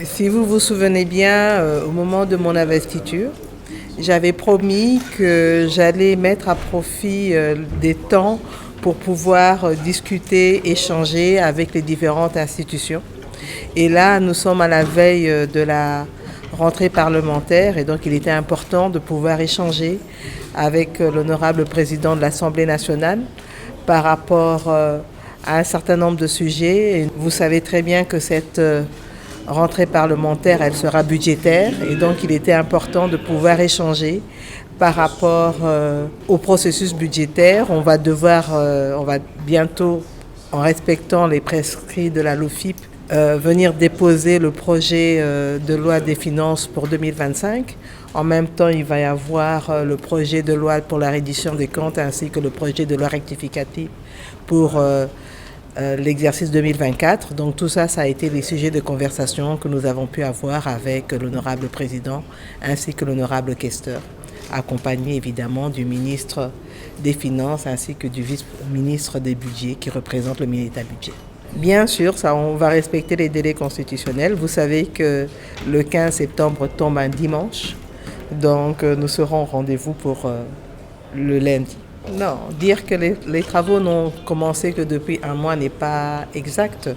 Si vous vous souvenez bien, au moment de mon investiture, j'avais promis que j'allais mettre à profit des temps pour pouvoir discuter, échanger avec les différentes institutions. Et là, nous sommes à la veille de la rentrée parlementaire et donc il était important de pouvoir échanger avec l'honorable président de l'Assemblée nationale par rapport à un certain nombre de sujets. Et vous savez très bien que cette rentrée parlementaire, elle sera budgétaire et donc il était important de pouvoir échanger par rapport au processus budgétaire. On va bientôt, en respectant les prescrits de la LOFIP, venir déposer le projet de loi des finances pour 2025. En même temps, il va y avoir le projet de loi pour la reddition des comptes ainsi que le projet de loi rectificative pour l'exercice 2024. Donc tout ça, ça a été les sujets de conversation que nous avons pu avoir avec l'honorable président ainsi que l'honorable questeur, accompagné évidemment du ministre des Finances ainsi que du vice-ministre des Budgets qui représente le ministère du Budget. Bien sûr, on va respecter les délais constitutionnels. Vous savez que le 15 septembre tombe un dimanche, donc nous serons au rendez-vous pour le lundi. Non, dire que les travaux n'ont commencé que depuis un mois n'est pas exact.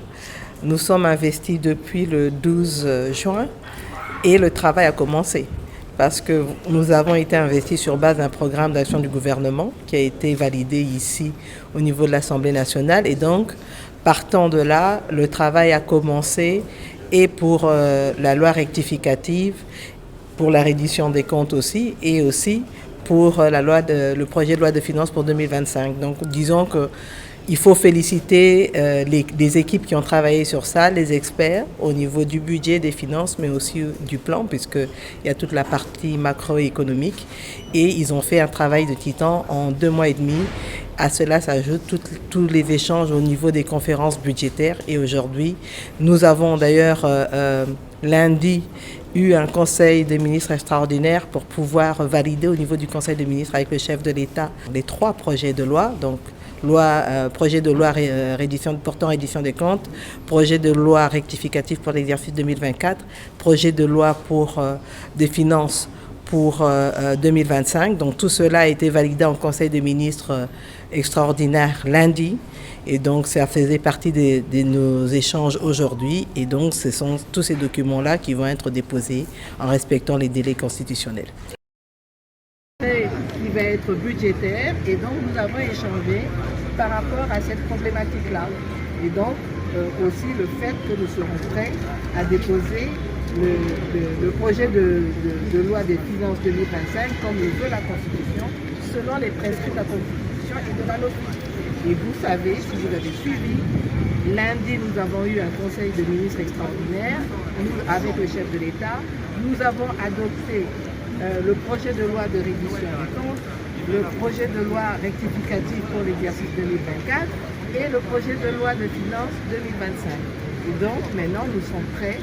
Nous sommes investis depuis le 12 juin et le travail a commencé parce que nous avons été investis sur base d'un programme d'action du gouvernement qui a été validé ici au niveau de l'Assemblée nationale et donc partant de là, le travail a commencé et pour la loi rectificative, pour la reddition des comptes aussi et aussi pour le projet de loi de finances pour 2025. Donc disons qu'il faut féliciter les équipes qui ont travaillé sur ça, les experts au niveau du budget, des finances, mais aussi du plan, puisqu'il y a toute la partie macroéconomique. Et ils ont fait un travail de titan en 2 mois et demi. À cela s'ajoutent tous les échanges au niveau des conférences budgétaires. Et aujourd'hui, nous avons d'ailleurs lundi eu un conseil des ministres extraordinaire pour pouvoir valider au niveau du conseil des ministres avec le chef de l'État les 3 projets de loi. Donc, projet de loi portant reddition des comptes, projet de loi rectificatif pour l'exercice 2024, projet de loi pour des finances pour 2025. Donc tout cela a été validé en conseil des ministres extraordinaire lundi. Et donc ça faisait partie de nos échanges aujourd'hui. Et donc ce sont tous ces documents-là qui vont être déposés en respectant les délais constitutionnels. Qui va être budgétaire et donc nous avons échangé par rapport à cette problématique-là. Et donc aussi le fait que nous serons prêts à déposer le projet de loi des finances 2025 comme le veut la Constitution, selon les prescrits de la Constitution et de la LOFIP. Et vous savez, si vous avez suivi, lundi nous avons eu un conseil de ministres extraordinaire avec le chef de l'État. Nous avons adopté le projet de loi de reddition des comptes, le projet de loi rectificatif pour l'exercice 2024 et le projet de loi de finances 2025. Et donc maintenant nous sommes prêts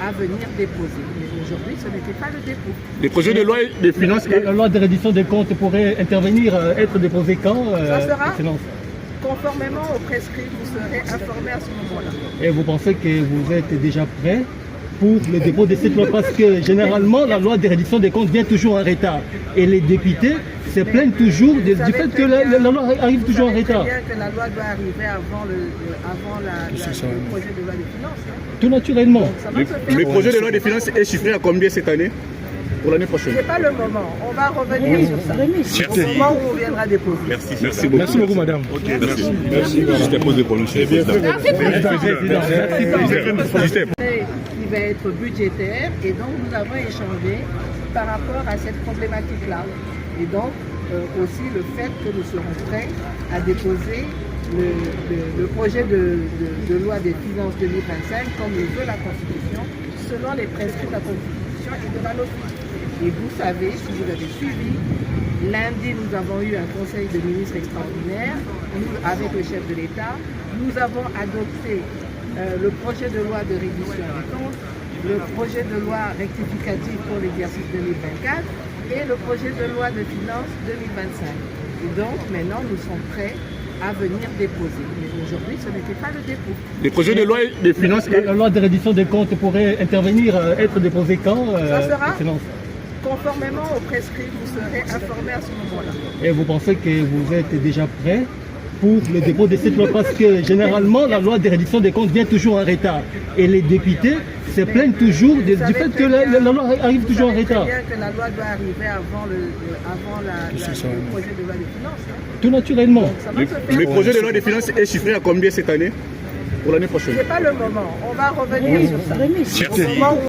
à venir déposer. Mais aujourd'hui ce n'était pas le dépôt. Les projets de loi de finances et la loi de reddition des comptes pourrait intervenir, être déposé quand ça sera conformément aux prescrits, vous serez informés à ce moment-là. Et vous pensez que vous êtes déjà prêt pour le dépôt de cette loi? Parce que généralement, la loi de reddition des comptes vient toujours en retard. Et les députés se plaignent toujours du fait que la loi arrive toujours en retard. Vous savez très bien que la loi doit arriver avant le projet de loi des finances. Tout naturellement. Le projet de loi des finances est chiffré à combien cette année? Pour l'année prochaine. Ce n'est pas le moment. On va revenir sur ça. Au moment où on viendra déposer. Merci beaucoup. Merci beaucoup, madame. Ok, merci. Je t'ai posé pour le chef. Qui va être budgétaire et donc nous avons échangé par rapport à cette problématique-là. Et donc aussi le fait que nous serons prêts à déposer le projet de loi des finances 2025 comme le veut la Constitution, selon les prescrits de la Constitution et de la LOFIP. Et vous savez, si vous avez suivi, lundi nous avons eu un conseil de ministres extraordinaire avec le chef de l'État. Nous avons adopté le projet de loi de reddition des comptes, le projet de loi rectificatif pour l'exercice 2024 et le projet de loi de finances 2025. Et donc maintenant nous sommes prêts à venir déposer. Mais aujourd'hui, ce n'était pas le dépôt. Les projets de loi des finances et... La loi de reddition des comptes pourrait intervenir, être déposée quand, Ça sera Excellence? conformément au prescrit, vous serez informé à ce moment-là. Et vous pensez que vous êtes déjà prêt pour le dépôt de cette loi? Parce que généralement, la loi de reddition des comptes vient toujours en retard. Et les députés se plaignent toujours du fait que la loi arrive toujours en retard. Vous savez très bien que la loi doit arriver avant le projet de loi des finances. Hein. Tout naturellement. Ça va se faire. Le projet de loi des finances est chiffré à combien cette année pour l'année prochaine? Ce n'est pas le moment. On va revenir sur ça. Au moment où